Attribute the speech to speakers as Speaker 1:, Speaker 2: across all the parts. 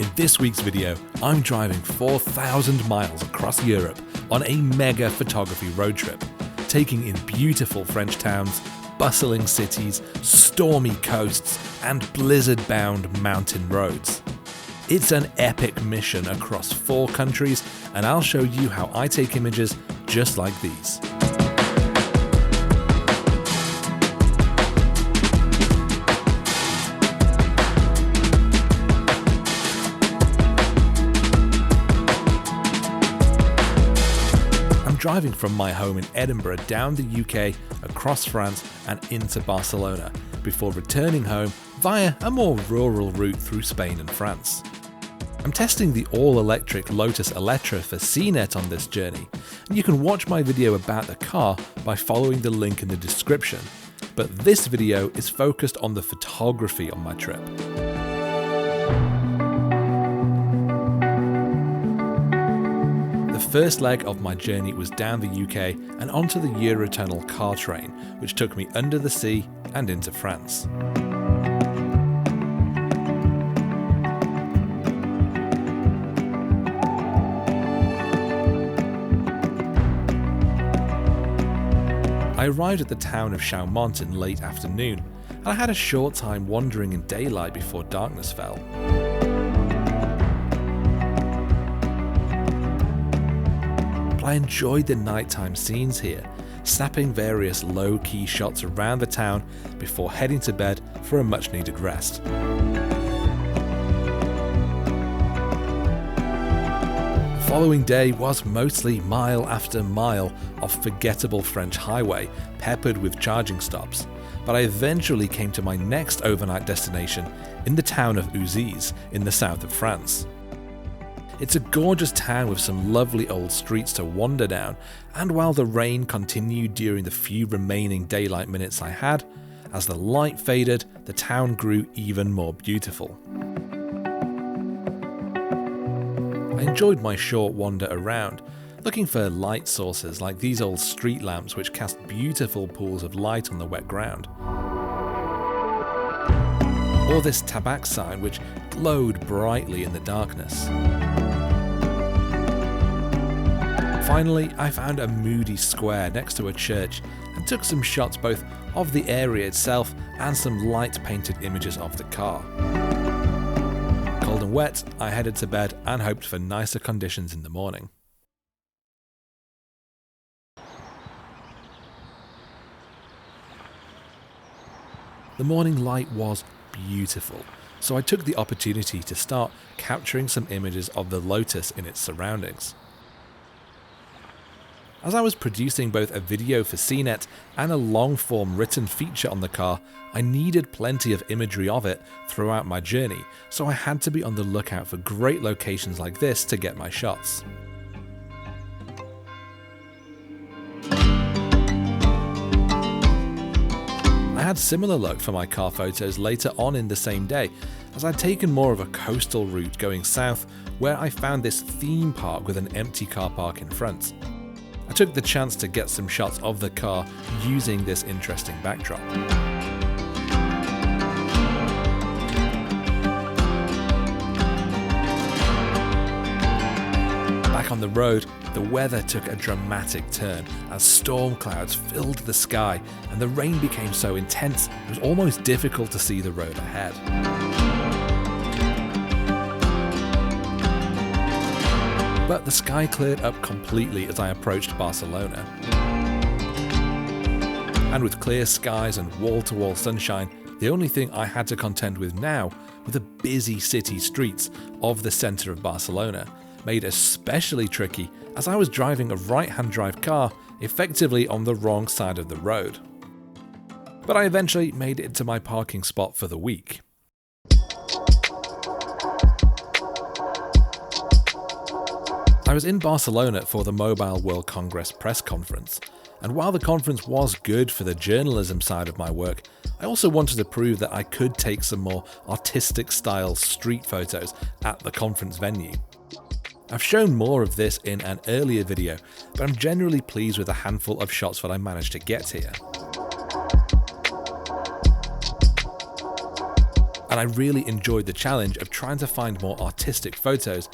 Speaker 1: In this week's video, I'm driving 4,000 miles across Europe on a mega photography road trip, taking in beautiful French towns, bustling cities, stormy coasts, and blizzard-bound mountain roads. It's an epic mission across 4 countries, and I'll show you how I take images just like these. Driving from my home in Edinburgh down the UK, across France and into Barcelona, before returning home via a more rural route through Spain and France. I'm testing the all-electric Lotus Eletre for CNET on this journey, and you can watch my video about the car by following the link in the description, but this video is focused on the photography on my trip. The first leg of my journey was down the UK and onto the Eurotunnel car train, which took me under the sea and into France. I arrived at the town of Chaumont in late afternoon, and I had a short time wandering in daylight before darkness fell. I enjoyed the nighttime scenes here, snapping various low-key shots around the town before heading to bed for a much-needed rest. The following day was mostly mile after mile of forgettable French highway, peppered with charging stops, but I eventually came to my next overnight destination in the town of Uzès in the south of France. It's a gorgeous town with some lovely old streets to wander down, and while the rain continued during the few remaining daylight minutes I had, as the light faded, the town grew even more beautiful. I enjoyed my short wander around, looking for light sources like these old street lamps which cast beautiful pools of light on the wet ground. Or this tabac sign which glowed brightly in the darkness. Finally, I found a moody square next to a church and took some shots both of the area itself and some light painted images of the car. Cold and wet, I headed to bed and hoped for nicer conditions in the morning. The morning light was beautiful, so I took the opportunity to start capturing some images of the Lotus in its surroundings. As I was producing both a video for CNET and a long-form written feature on the car, I needed plenty of imagery of it throughout my journey, so I had to be on the lookout for great locations like this to get my shots. I had similar luck for my car photos later on in the same day, as I'd taken more of a coastal route going south, where I found this theme park with an empty car park in front. I took the chance to get some shots of the car using this interesting backdrop. Back on the road, the weather took a dramatic turn as storm clouds filled the sky and the rain became so intense it was almost difficult to see the road ahead. But the sky cleared up completely as I approached Barcelona. And with clear skies and wall-to-wall sunshine, the only thing I had to contend with now were the busy city streets of the centre of Barcelona, made especially tricky as I was driving a right-hand drive car effectively on the wrong side of the road. But I eventually made it to my parking spot for the week. I was in Barcelona for the Mobile World Congress press conference, and while the conference was good for the journalism side of my work, I also wanted to prove that I could take some more artistic style street photos at the conference venue. I've shown more of this in an earlier video, but I'm generally pleased with a handful of shots that I managed to get here. And I really enjoyed the challenge of trying to find more artistic photos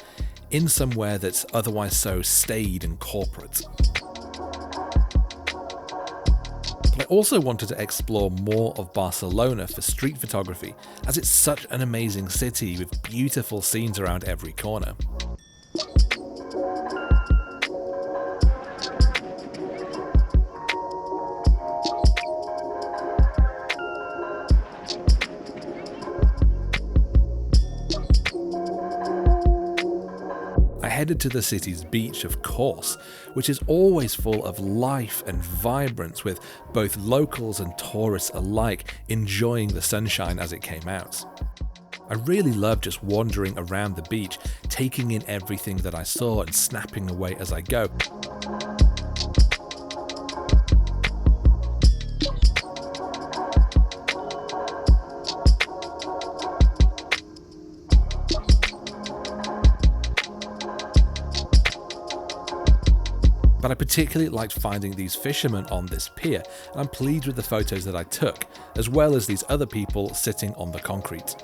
Speaker 1: in somewhere that's otherwise so staid and corporate. But I also wanted to explore more of Barcelona for street photography, as it's such an amazing city with beautiful scenes around every corner. I headed to the city's beach, of course, which is always full of life and vibrance, with both locals and tourists alike enjoying the sunshine as it came out. I really loved just wandering around the beach, taking in everything that I saw and snapping away as I go. But I particularly liked finding these fishermen on this pier, and I'm pleased with the photos that I took, as well as these other people sitting on the concrete.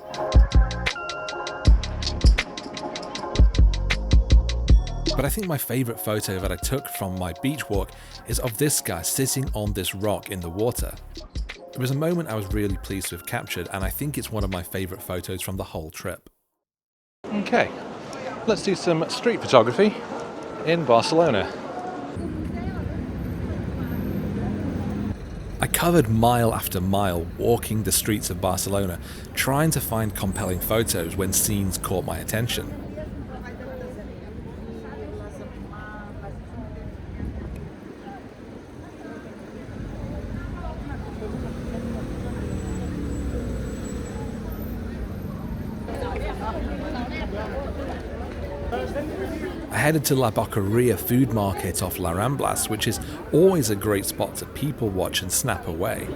Speaker 1: But I think my favourite photo that I took from my beach walk is of this guy sitting on this rock in the water. It was a moment I was really pleased to have captured, and I think it's one of my favourite photos from the whole trip. Okay, let's do some street photography in Barcelona. I covered mile after mile walking the streets of Barcelona, trying to find compelling photos when scenes caught my attention. I headed to La Boqueria food market off La Ramblas, which is always a great spot to people watch and snap away.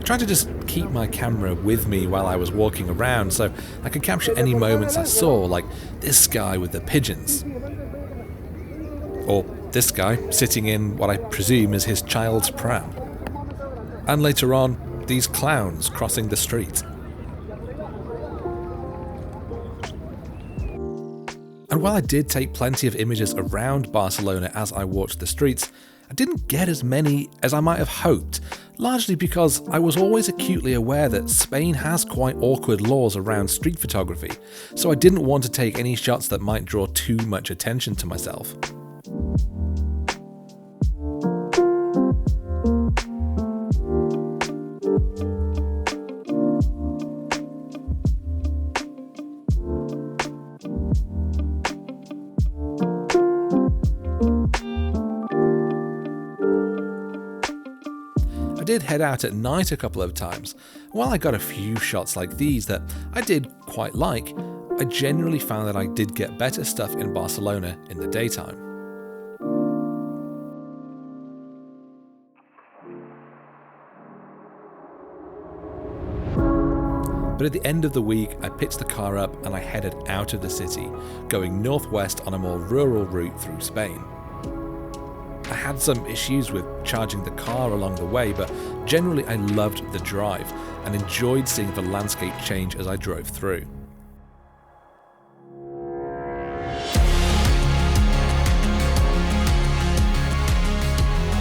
Speaker 1: Tried to just keep my camera with me while I was walking around so I could capture any moments I saw, like this guy with the pigeons. Or this guy sitting in what I presume is his child's pram. And later on, these clowns crossing the street. And while I did take plenty of images around Barcelona as I walked the streets, I didn't get as many as I might have hoped, largely because I was always acutely aware that Spain has quite awkward laws around street photography, so I didn't want to take any shots that might draw too much attention to myself. I did head out at night a couple of times. While I got a few shots like these that I did quite like, I generally found that I did get better stuff in Barcelona in the daytime. But at the end of the week, I pitched the car up and I headed out of the city, going northwest on a more rural route through Spain. I had some issues with charging the car along the way, but generally I loved the drive and enjoyed seeing the landscape change as I drove through.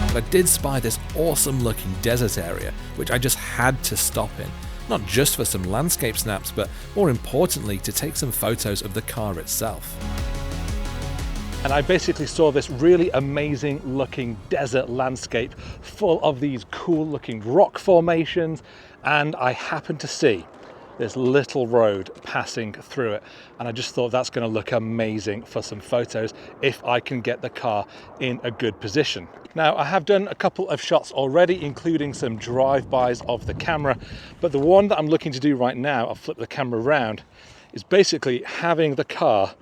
Speaker 1: But I did spy this awesome looking desert area, which I just had to stop in, not just for some landscape snaps, but more importantly to take some photos of the car itself.
Speaker 2: And I basically saw this really amazing looking desert landscape full of these cool looking rock formations, and I happened to see this little road passing through it, and I just thought that's going to look amazing for some photos if I can get the car in a good position. Now, I have done a couple of shots already, including some drive-bys of the camera, but the one that I'm looking to do right now, I'll flip the camera around, is basically having the car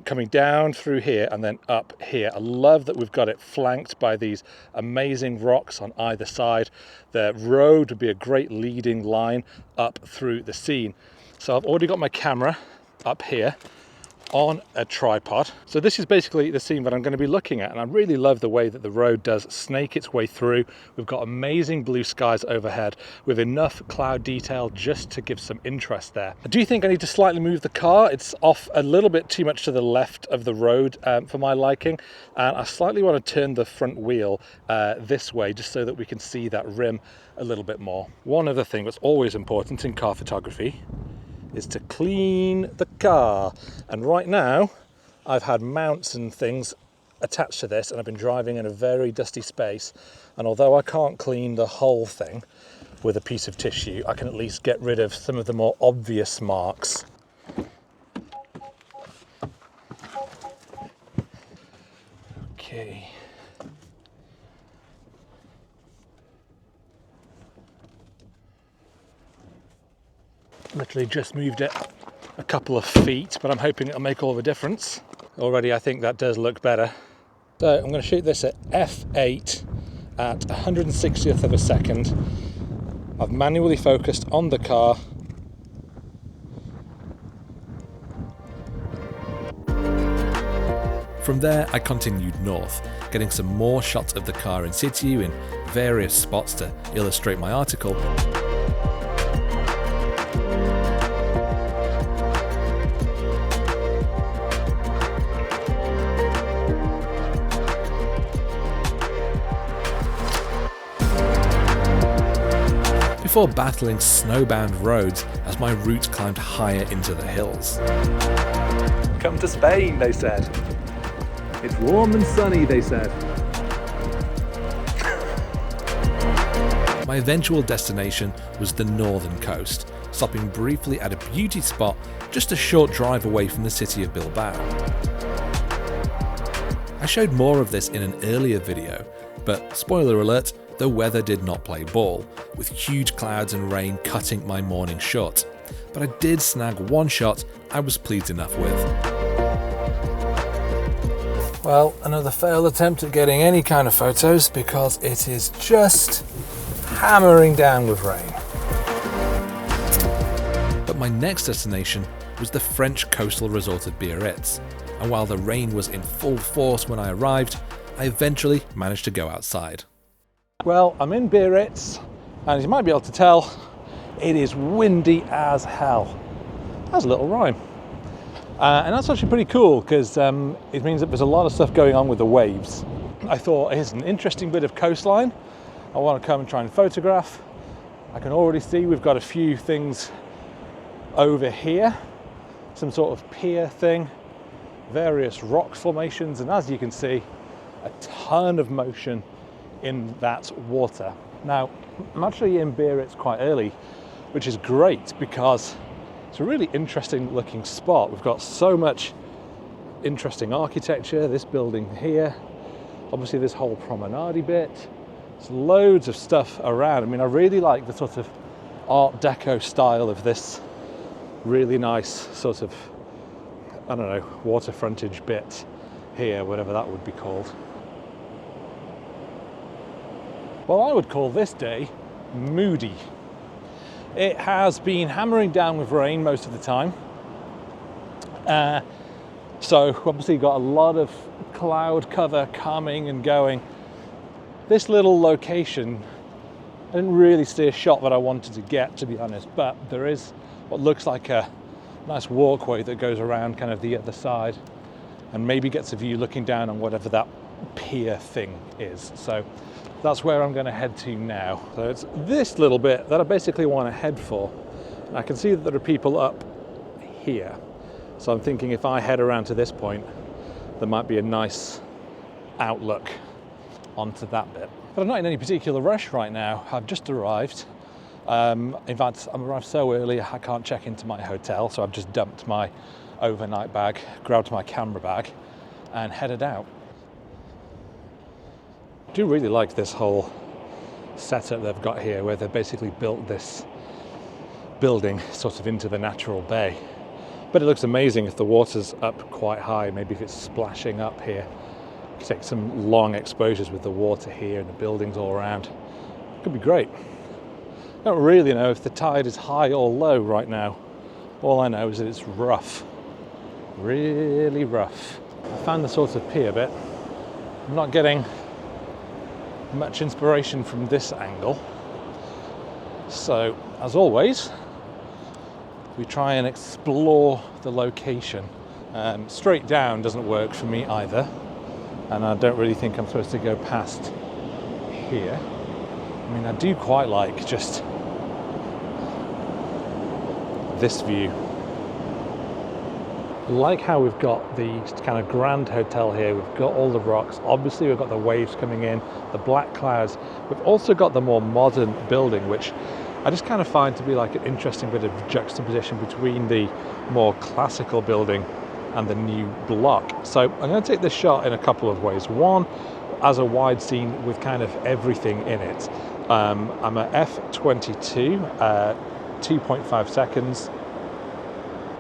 Speaker 2: coming down through here and then up here. I love that we've got it flanked by these amazing rocks on either side. The road would be a great leading line up through the scene. So I've already got my camera up here on a tripod. So this is basically the scene that I'm going to be looking at, and I really love the way that the road does snake its way through. We've got amazing blue skies overhead with enough cloud detail just to give some interest there. I do think I need to slightly move the car. It's off a little bit too much to the left of the road for my liking, and I slightly want to turn the front wheel this way just so that we can see that rim a little bit more. One other thing that's always important in car photography is to clean the car, and right now I've had mounts and things attached to this and I've been driving in a very dusty space, and although I can't clean the whole thing with a piece of tissue, I can at least get rid of some of the more obvious marks. Okay. Literally just moved it a couple of feet, but I'm hoping it'll make all the difference. Already I think that does look better. So I'm going to shoot this at f8 at 160th of a second. I've manually focused on the car.
Speaker 1: From there, I continued north, getting some more shots of the car in situ in various spots to illustrate my article. before battling snowbound roads as my route climbed higher into the hills.
Speaker 2: Come to Spain, they said. It's warm and sunny, they said.
Speaker 1: My eventual destination was the northern coast, stopping briefly at a beauty spot just a short drive away from the city of Bilbao. I showed more of this in an earlier video, but spoiler alert, the weather did not play ball, with huge clouds and rain cutting my morning short. But I did snag one shot I was pleased enough with. Well, another failed attempt at getting any kind of photos because it is just hammering down with rain. But my next destination was the French coastal resort of Biarritz, and while the rain was in full force when I arrived, I eventually managed to go outside.
Speaker 2: Well, I'm in Biarritz, and as you might be able to tell, it is windy as hell. That's a little rhyme. And that's actually pretty cool because it means that there's a lot of stuff going on with the waves. I thought, here's an interesting bit of coastline I want to come and try and photograph. I can already see we've got a few things over here, some sort of pier thing, various rock formations, and as you can see, a ton of motion in that water. Now, I'm actually in Biarritz quite early, which is great because it's a really interesting looking spot. We've got so much interesting architecture, this building here, obviously this whole promenade bit. There's loads of stuff around. I mean, I really like the sort of Art Deco style of this really nice sort of, I don't know, water frontage bit here, whatever that would be called. Well, I would call this day moody. It has been hammering down with rain most of the time. So obviously got a lot of cloud cover coming and going. This little location, I didn't really see a shot that I wanted to get, to be honest, but there is what looks like a nice walkway that goes around kind of the other side and maybe gets a view looking down on whatever that pier thing is. So that's where I'm going to head to now. So it's this little bit that I basically want to head for. And I can see that there are people up here. So I'm thinking if I head around to this point, there might be a nice outlook onto that bit. But I'm not in any particular rush right now. I've just arrived. In fact, I'm arrived so early I can't check into my hotel, so I've just dumped my overnight bag, grabbed my camera bag and headed out. I do really like this whole setup they've got here, where they've basically built this building sort of into the natural bay. But it looks amazing if the water's up quite high, maybe if it's splashing up here. You take some long exposures with the water here and the buildings all around. It could be great. I don't really know if the tide is high or low right now. All I know is that it's rough, really rough. I found the sort of pier bit. I'm not getting much inspiration from this angle. So, as always, we try and explore the location. Straight down doesn't work for me either. And I don't really think I'm supposed to go past here. I mean, I do quite like just this view. I like how we've got the kind of grand hotel here. We've got all the rocks. Obviously, we've got the waves coming in, the black clouds. We've also got the more modern building, which I just kind of find to be like an interesting bit of juxtaposition between the more classical building and the new block. So I'm going to take this shot in a couple of ways. One, as a wide scene with kind of everything in it. I'm at f22, 2.5 seconds.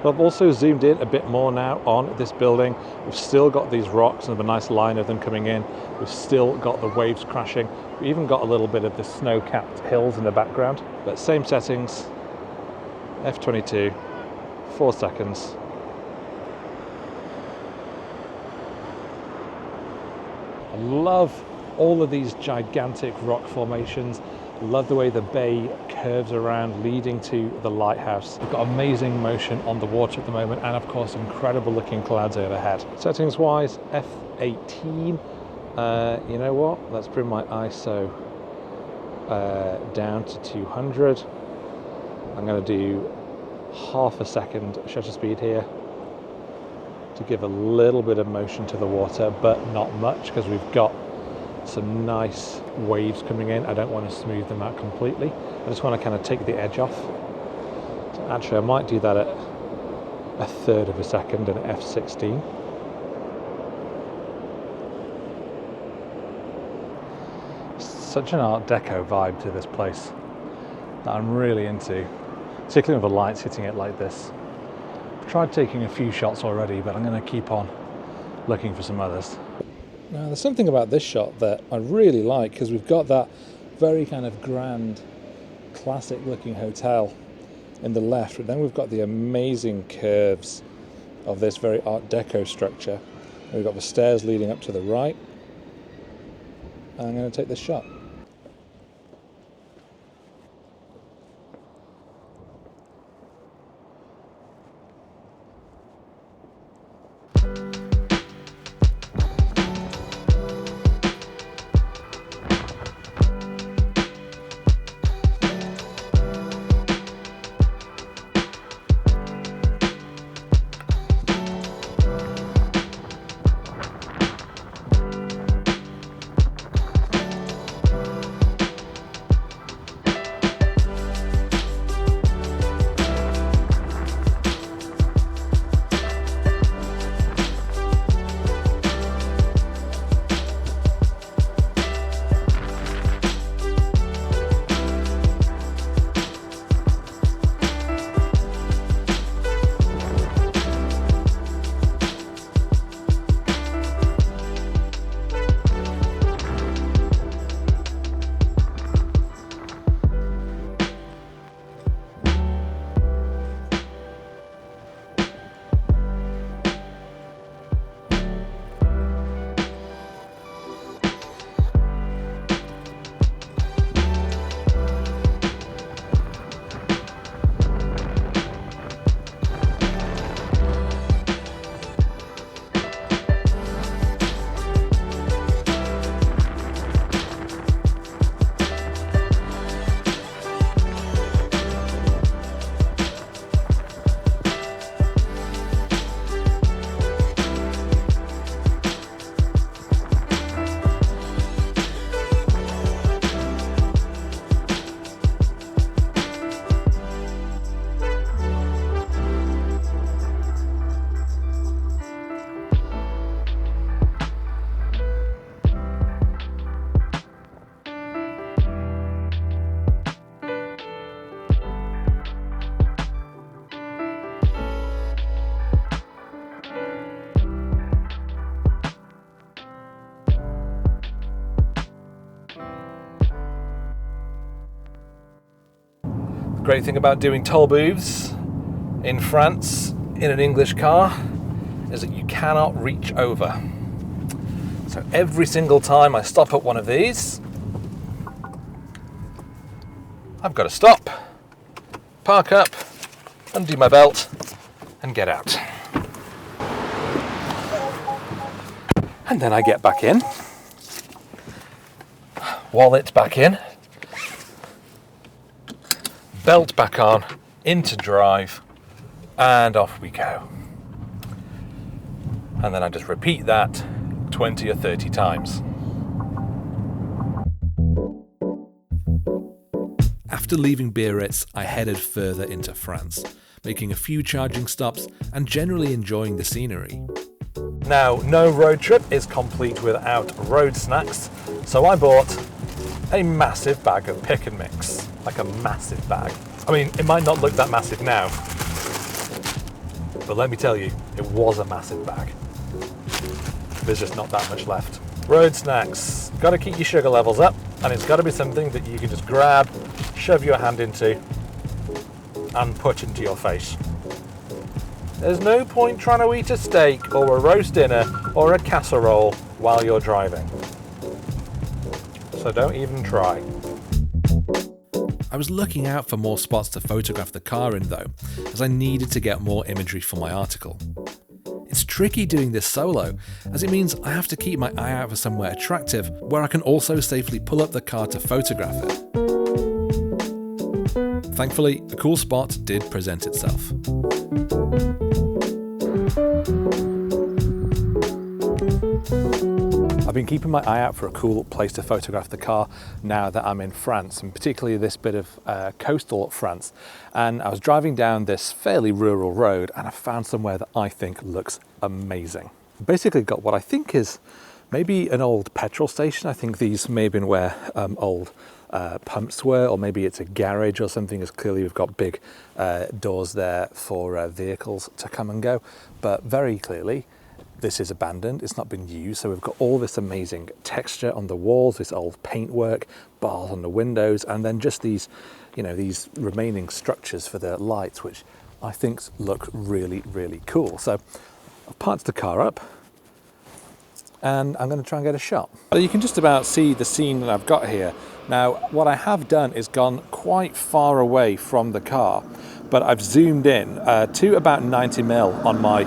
Speaker 2: But I've also zoomed in a bit more now on this building. We've still got these rocks and a nice line of them coming in. We've still got the waves crashing. We've even got a little bit of the snow-capped hills in the background. But same settings, f22, 4 seconds. I love all of these gigantic rock formations. Love the way the bay curves around, leading to the lighthouse. We've got amazing motion on the water at the moment, and of course incredible looking clouds overhead. Settings wise, f18. You know what? Let's bring my ISO down to 200. I'm going to do half a second shutter speed here to give a little bit of motion to the water, but not much, because we've got some nice waves coming in. I don't want to smooth them out completely. I just want to kind of take the edge off. So actually, I might do that at a third of a second and f16. Such an Art Deco vibe to this place that I'm really into, particularly with the lights hitting it like this. I've tried taking a few shots already, but I'm going to keep on looking for some others. Now, there's something about this shot that I really like, because we've got that very kind of grand, classic looking hotel in the left, but then we've got the amazing curves of this very Art Deco structure. And we've got the stairs leading up to the right. And I'm going to take this shot. Great thing about doing toll booths in France in an English car is that you cannot reach over. So every single time I stop at one of these, I've got to stop, park up, undo my belt, and get out. And then I get back in, wallet back in, belt back on, into drive, and off we go. And then I just repeat that 20 or 30 times.
Speaker 1: After leaving Biarritz, I headed further into France, making a few charging stops and generally enjoying the scenery.
Speaker 2: Now, no road trip is complete without road snacks, so I bought a massive bag of pick and mix. Like a massive bag. I mean, it might not look that massive now, but let me tell you, it was a massive bag. There's just not that much left. Road snacks. Got to keep your sugar levels up, and it's got to be something that you can just grab, shove your hand into, and put into your face. There's no point trying to eat a steak or a roast dinner or a casserole while you're driving. So don't even try.
Speaker 1: I was looking out for more spots to photograph the car in though, as I needed to get more imagery for my article. It's tricky doing this solo, as it means I have to keep my eye out for somewhere attractive where I can also safely pull up the car to photograph it. Thankfully, a cool spot did present itself.
Speaker 2: I've been keeping my eye out for a cool place to photograph the car now that I'm in France, and particularly this bit of coastal France. And I was driving down this fairly rural road and I found somewhere that I think looks amazing. Basically got what I think is maybe an old petrol station. I think these may have been where old pumps were, or maybe it's a garage or something, as clearly we've got big doors there for vehicles to come and go. But very clearly, this is abandoned, it's not been used, so we've got all this amazing texture on the walls, this old paintwork, bars on the windows, and then just these, you know, these remaining structures for the lights, which I think look really, really cool. So I've parked the car up, and I'm going to try and get a shot. So you can just about see the scene that I've got here. Now, what I have done is gone quite far away from the car, but I've zoomed in to about 90mm on my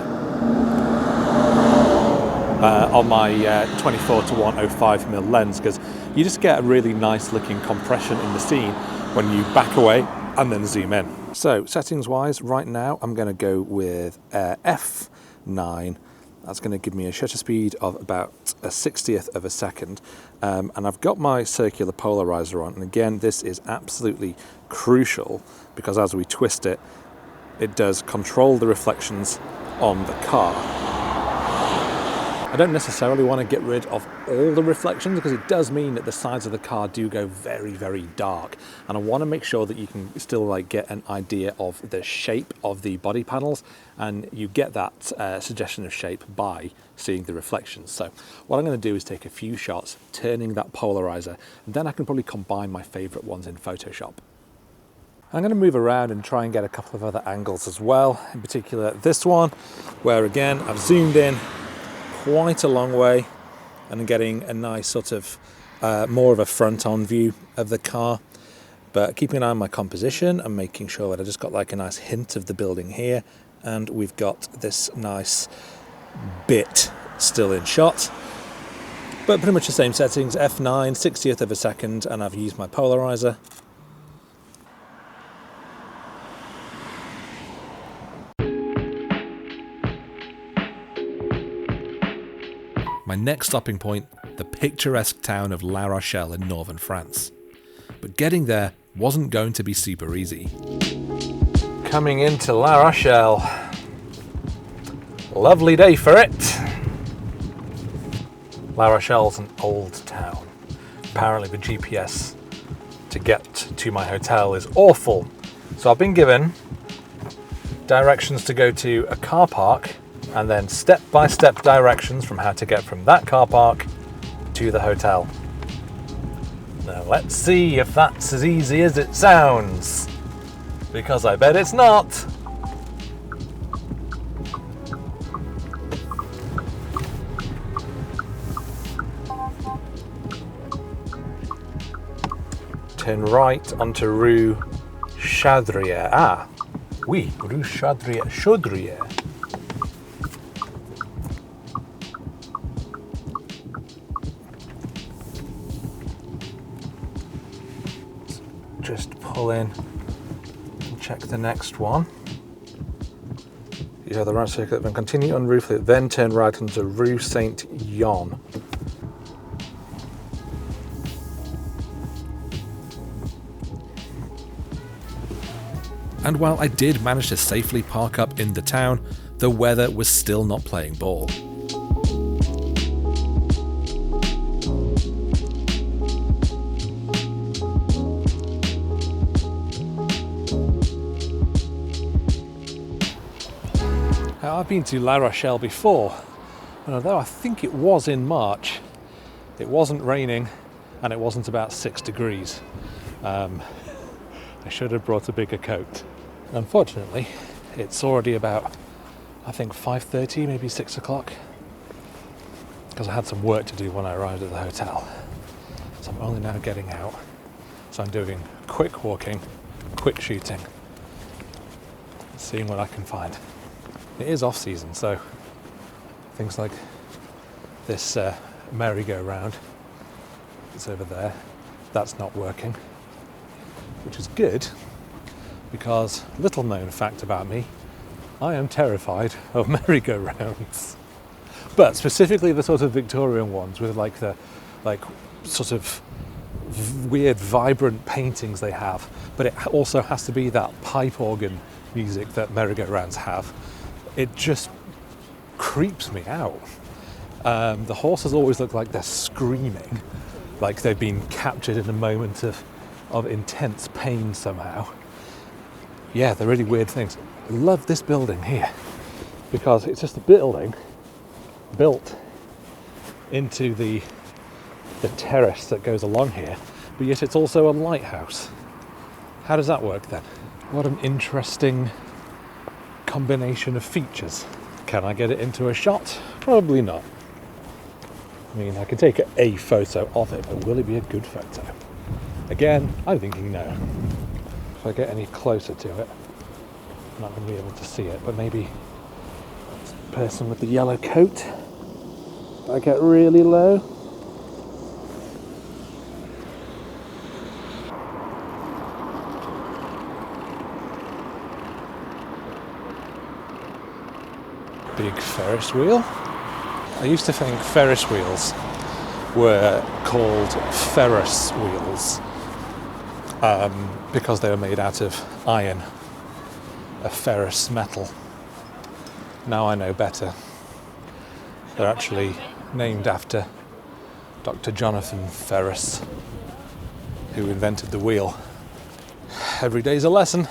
Speaker 2: 24-105mm lens, because you just get a really nice looking compression in the scene when you back away and then zoom in. So settings wise, right now I'm going to go with F9. That's going to give me a shutter speed of about a 60th of a second. And I've got my circular polarizer on. And again, this is absolutely crucial because as we twist it, it does control the reflections on the car. I don't necessarily want to get rid of all the reflections because it does mean that the sides of the car do go very, very dark. And I want to make sure that you can still get an idea of the shape of the body panels, and you get that suggestion of shape by seeing the reflections. So what I'm going to do is take a few shots turning that polarizer, and then I can probably combine my favorite ones in Photoshop. I'm going to move around and try and get a couple of other angles as well, in particular this one, where again I've zoomed in quite a long way and getting a nice sort of more of a front-on view of the car, but keeping an eye on my composition and making sure that I just got like a nice hint of the building here, and we've got this nice bit still in shot, but pretty much the same settings, F9, 60th of a second, and I've used my polarizer.
Speaker 1: My next stopping point, the picturesque town of La Rochelle in northern France. But getting there wasn't going to be super easy.
Speaker 2: Coming into La Rochelle. Lovely day for it. La Rochelle's an old town. Apparently the GPS to get to my hotel is awful. So I've been given directions to go to a car park and then step-by-step directions from how to get from that car park to the hotel. Now let's see if that's as easy as it sounds, because I bet it's not. Turn right onto Rue Chaudrière. Ah, oui, Rue Chaudrière. Just pull in and check the next one. You have the right circuit, then continue on Rue Fleet, then turn right onto Rue Saint-Yon.
Speaker 1: And while I did manage to safely park up in the town, the weather was still not playing ball.
Speaker 2: Now, I've been to La Rochelle before, and although I think it was in March, it wasn't raining and it wasn't about 6 degrees. I should have brought a bigger coat. Unfortunately, it's already about, I think 5:30, maybe 6 o'clock, because I had some work to do when I arrived at the hotel. So I'm only now getting out. So I'm doing quick walking, quick shooting, seeing what I can find. It is off season, so things like this merry-go-round that's over there, that's not working, which is good because, little known fact about me, I am terrified of merry-go-rounds. But specifically the sort of Victorian ones with like the sort of weird vibrant paintings they have, but it also has to be that pipe organ music that merry-go-rounds have. It just creeps me out. The horses always look like they're screaming, like they've been captured in a moment of intense pain somehow. Yeah, they're really weird things. I love this building here because it's just a building built into the terrace that goes along here, but yet it's also a lighthouse. How does that work then? What an interesting combination of features. Can I get it into a shot? Probably not. I mean, I can take a photo of it, but will it be a good photo? Again, I'm thinking no. If I get any closer to it, I'm not going to be able to see it, but maybe the person with the yellow coat. If I get really low. Big Ferris wheel. I used to think Ferris wheels were called Ferris wheels because they were made out of iron, a ferrous metal. Now I know better. They're actually named after Dr. Jonathan Ferris, who invented the wheel. Every day's a lesson.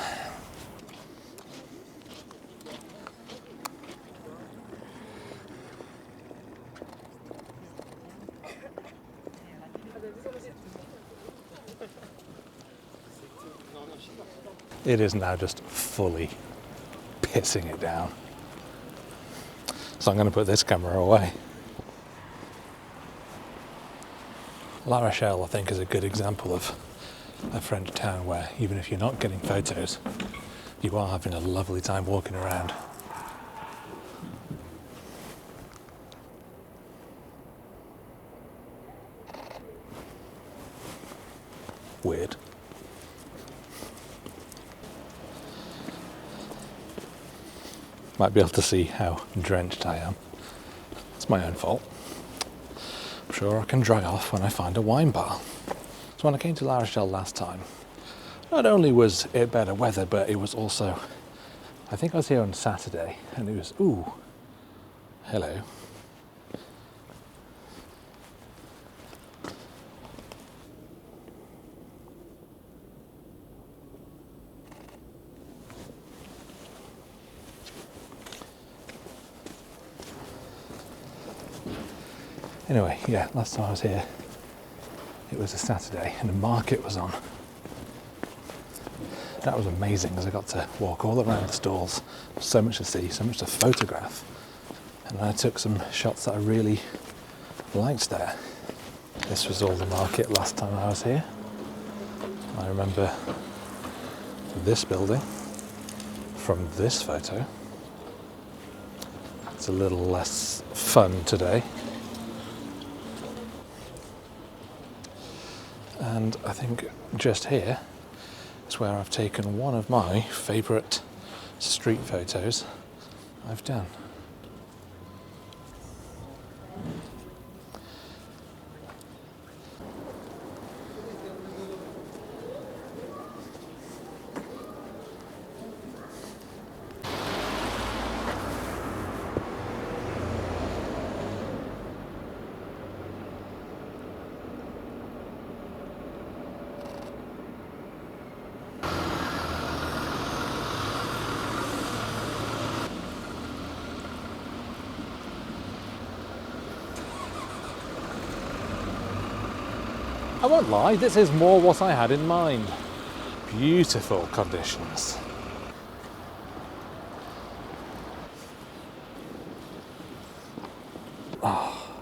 Speaker 2: It is now just fully pissing it down. So I'm going to put this camera away. La Rochelle, I think, is a good example of a French town where even if you're not getting photos, you are having a lovely time walking around. Weird. Might be able to see how drenched I am. It's my own fault. I'm sure I can dry off when I find a wine bar. So when I came to La Rochelle last time, not only was it better weather, but it was also, I think I was here on Saturday, and it was, ooh, hello. Anyway, yeah, last time I was here, it was a Saturday and the market was on. That was amazing because I got to walk all around the stalls. So much to see, so much to photograph. And I took some shots that I really liked there. This was all the market last time I was here. I remember this building from this photo. It's a little less fun today. And I think just here is where I've taken one of my favourite street photos I've done. I won't lie, this is more what I had in mind. Beautiful conditions. Oh,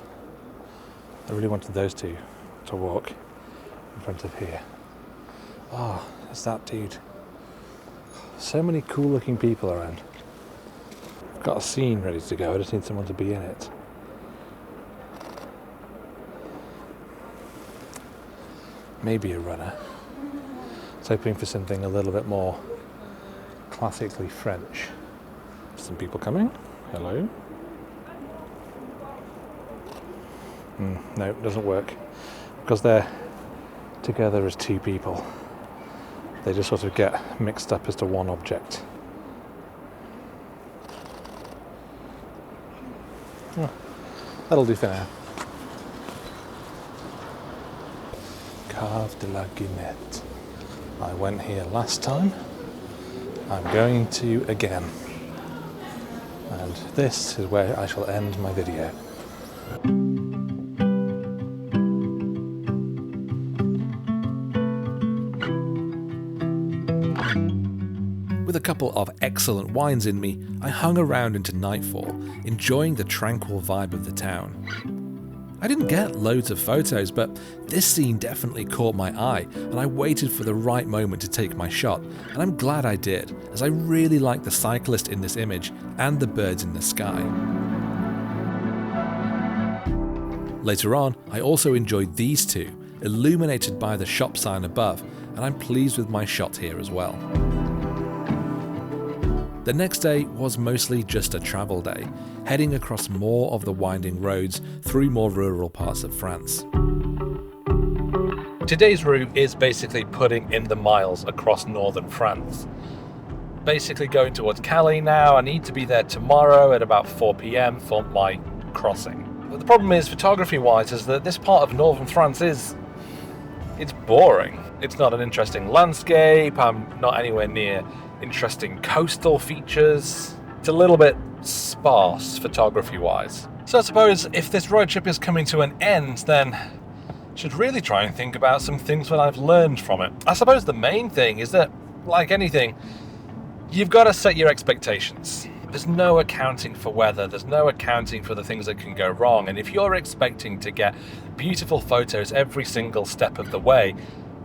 Speaker 2: I really wanted those two to walk in front of here. Oh, it's that dude. So many cool looking people around. I've got a scene ready to go, I just need someone to be in it. Maybe a runner. I was hoping for something a little bit more classically French. Some people coming. Hello. No, it doesn't work. Because they're together as two people. They just sort of get mixed up as to one object. Oh, that'll do for now. Cave de la Guinette. I went here last time. I'm going to again. And this is where I shall end my video.
Speaker 1: With a couple of excellent wines in me, I hung around into nightfall, enjoying the tranquil vibe of the town. I didn't get loads of photos, but this scene definitely caught my eye, and I waited for the right moment to take my shot, and I'm glad I did, as I really like the cyclist in this image and the birds in the sky. Later on, I also enjoyed these two, illuminated by the shop sign above, and I'm pleased with my shot here as well. The next day was mostly just a travel day, heading across more of the winding roads through more rural parts of France.
Speaker 2: Today's route is basically putting in the miles across northern France. Basically going towards Calais now. I need to be there tomorrow at about 4 PM for my crossing. But the problem is, photography-wise, is that this part of northern France it's boring. It's not an interesting landscape. I'm not anywhere near interesting coastal features. It's a little bit sparse photography-wise. So I suppose if this road trip is coming to an end, then I should really try and think about some things that I've learned from it. I suppose the main thing is that, like anything, you've got to set your expectations. There's no accounting for weather, there's no accounting for the things that can go wrong, and if you're expecting to get beautiful photos every single step of the way,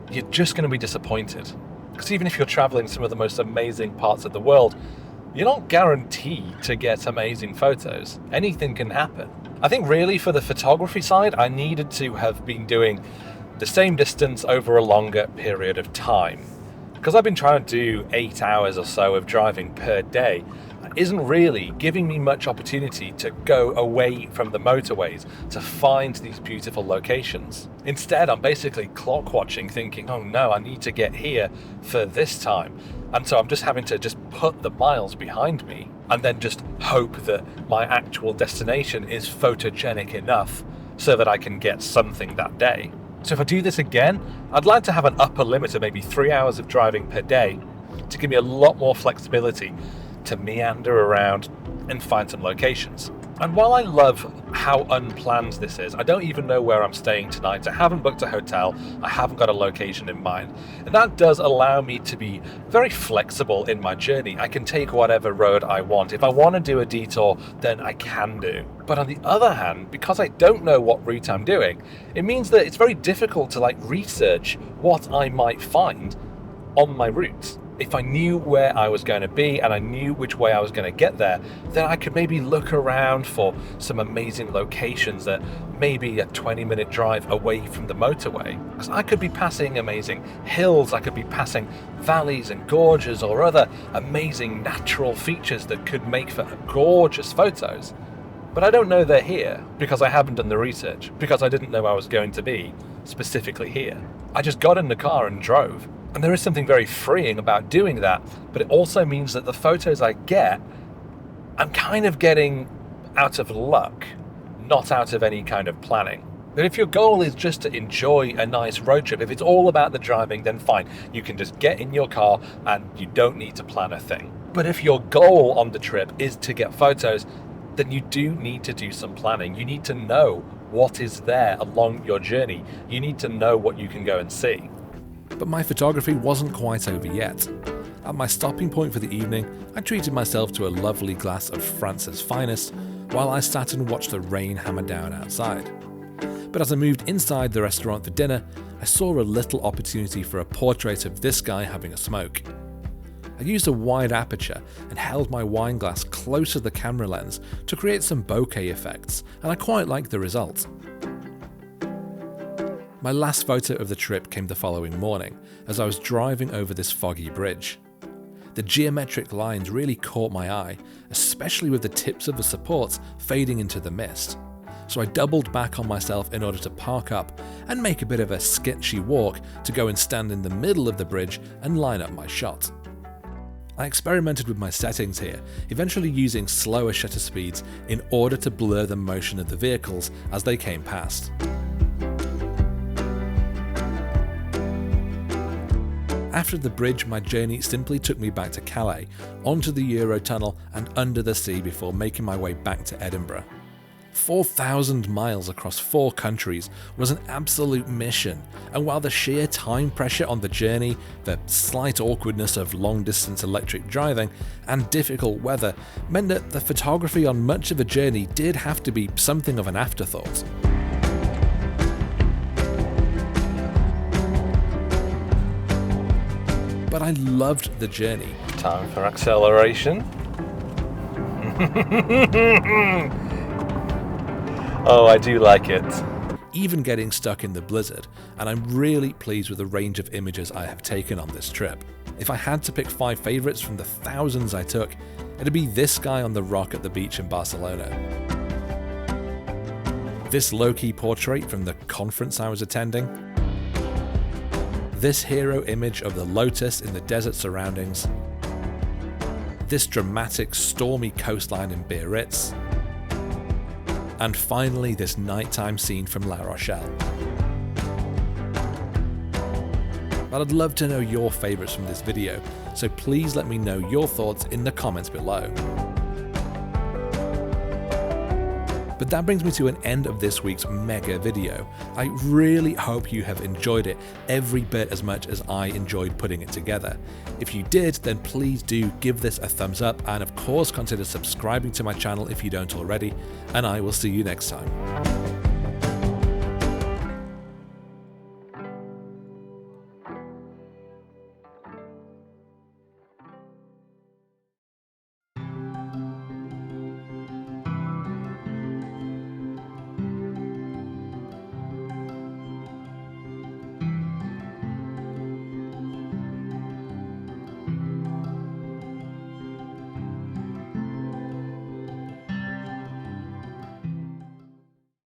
Speaker 2: you're just going to be disappointed. Because even if you're traveling some of the most amazing parts of the world, you're not guaranteed to get amazing photos. Anything can happen. I think really for the photography side, I needed to have been doing the same distance over a longer period of time. Because I've been trying to do 8 hours or so of driving per day, isn't really giving me much opportunity to go away from the motorways to find these beautiful locations. Instead, I'm basically clock watching, thinking, oh no, I need to get here for this time. And so I'm just having to just put the miles behind me and then just hope that my actual destination is photogenic enough so that I can get something that day. So if I do this again, I'd like to have an upper limit of maybe 3 hours of driving per day to give me a lot more flexibility to meander around and find some locations. And while I love how unplanned this is, I don't even know where I'm staying tonight. I haven't booked a hotel, I haven't got a location in mind. And that does allow me to be very flexible in my journey. I can take whatever road I want. If I want to do a detour, then I can do. But on the other hand, because I don't know what route I'm doing, it means that it's very difficult to research what I might find on my route. If I knew where I was going to be and I knew which way I was going to get there, then I could maybe look around for some amazing locations that maybe a 20-minute drive away from the motorway. Because I could be passing amazing hills, I could be passing valleys and gorges or other amazing natural features that could make for gorgeous photos. But I don't know they're here because I haven't done the research, because I didn't know I was going to be specifically here. I just got in the car and drove. And there is something very freeing about doing that, but it also means that the photos I get, I'm kind of getting out of luck, not out of any kind of planning. But if your goal is just to enjoy a nice road trip, if it's all about the driving, then fine. You can just get in your car and you don't need to plan a thing. But if your goal on the trip is to get photos, then you do need to do some planning. You need to know what is there along your journey. You need to know what you can go and see.
Speaker 1: But my photography wasn't quite over yet. At my stopping point for the evening, I treated myself to a lovely glass of France's finest while I sat and watched the rain hammer down outside. But as I moved inside the restaurant for dinner, I saw a little opportunity for a portrait of this guy having a smoke. I used a wide aperture and held my wine glass close to the camera lens to create some bokeh effects, and I quite liked the result. My last photo of the trip came the following morning, as I was driving over this foggy bridge. The geometric lines really caught my eye, especially with the tips of the supports fading into the mist. So I doubled back on myself in order to park up and make a bit of a sketchy walk to go and stand in the middle of the bridge and line up my shot. I experimented with my settings here, eventually using slower shutter speeds in order to blur the motion of the vehicles as they came past. After the bridge, my journey simply took me back to Calais, onto the Eurotunnel and under the sea before making my way back to Edinburgh. 4,000 miles across 4 countries was an absolute mission, and while the sheer time pressure on the journey, the slight awkwardness of long-distance electric driving, and difficult weather meant that the photography on much of the journey did have to be something of an afterthought. But I loved the journey.
Speaker 2: Time for acceleration. Oh, I do like it.
Speaker 1: Even getting stuck in the blizzard, and I'm really pleased with the range of images I have taken on this trip. If I had to pick 5 favourites from the thousands I took, it'd be this guy on the rock at the beach in Barcelona. This low-key portrait from the conference I was attending. This hero image of the Lotus in the desert surroundings. This dramatic stormy coastline in Biarritz. And finally this nighttime scene from La Rochelle. But I'd love to know your favourites from this video, so please let me know your thoughts in the comments below. But that brings me to an end of this week's mega video. I really hope you have enjoyed it every bit as much as I enjoyed putting it together. If you did, then please do give this a thumbs up, and of course consider subscribing to my channel if you don't already, and I will see you next time.